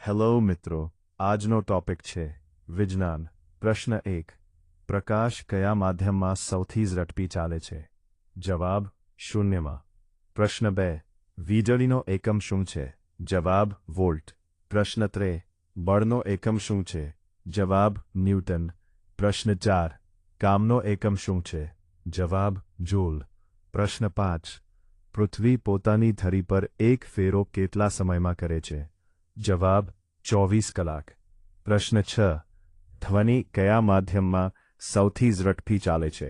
Hello મિત્રો, આજનો topic છે વિજ્ઞાન. પ્રશ્ન 1. પ્રકાશ કયા માધ્યમમાં સૌથી ઝડપી ચાલે છે? જવાબ: શૂન્યમાં. પ્રશ્ન 2. વીજળીનો એકમ શું છે? જવાબ: વોલ્ટ. પ્રશ્ન 3. બળનો એકમ શું છે? જવાબ: ન્યૂટન. પ્રશ્ન 4. કામનો એકમ શું છે? જવાબ: જૂલ. પ્રશ્ન 5. પૃથ્વી પોતાની ધરી પર એક ફેરો કેટલા સમયમાં કરે છે? જવાબ: 24 કલાક. પ્રશ્ન 6. ધ્વનિ કયા માધ્યમમાં સૌથી ઝડપથી ચાલે છે?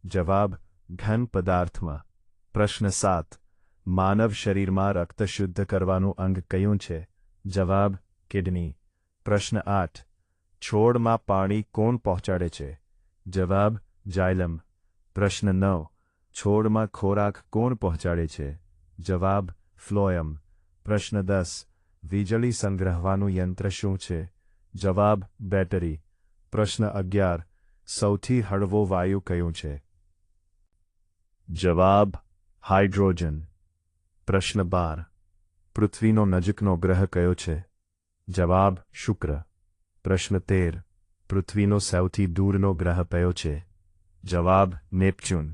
જવાબ: ઘન પદાર્થમાં. પ્રશ્ન 7. માનવ શરીરમાં રક્ત શુદ્ધ કરવાનું અંગ કયું છે? જવાબ: કિડની. પ્રશ્ન 8. છોડમાં પાણી કોણ પહોંચાડે છે? જવાબ: જાયલમ. પ્રશ્ન 9. છોડમાં ખોરાક કોણ પહોંચાડે છે? જવાબ: ફ્લોયમ. પ્રશ્ન 10. વીજળી સંગ્રહવાનું યંત્ર શું છે? જવાબ: બેટરી. પ્રશ્ન 11. સૌથી હળવો વાયુ કયું છે? જવાબ: હાઇડ્રોજન. પ્રશ્ન 12. પૃથ્વીનો નજીકનો ગ્રહ કયો છે? જવાબ: શુક્ર. પ્રશ્ન 13. પૃથ્વીનો સૌથી દૂરનો ગ્રહ કયો છે? જવાબ: નેપચ્યુન.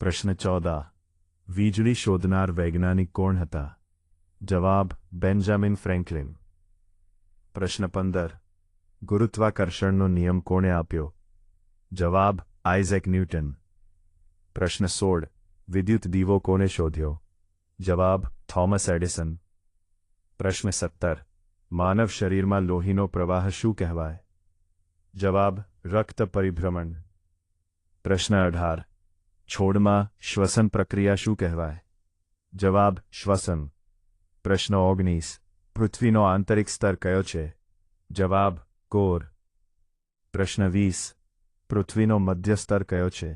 પ્રશ્ન 14. વીજળી શોધનાર વૈજ્ઞાનિક કોણ હતા? જવાબ: બેન્જામિન ફ્રેન્કલિન. પ્રશ્ન 15. ગુરુત્વાકર્ષણનો નિયમ કોણે આપ્યો? જવાબ: આઇઝેક ન્યૂટન. પ્રશ્ન 16. વિદ્યુત દીવો કોણે શોધ્યો? જવાબ: થોમસ એડિસન. પ્રશ્ન 17. માનવ શરીરમાં લોહીનો પ્રવાહ શું કહેવાય? જવાબ: રક્ત પરિભ્રમણ. પ્રશ્ન 18. છોડમાં શ્વસન પ્રક્રિયા શું કહેવાય? જવાબ: શ્વસન. પ્રશ્ન 19. પૃથ્વીનો આંતરિક સ્તર કયો છે? જવાબ: કોર. પ્રશ્ન 20. પૃથ્વીનો મધ્ય સ્તર કયો છે?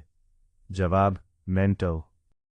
જવાબ: મેન્ટલ.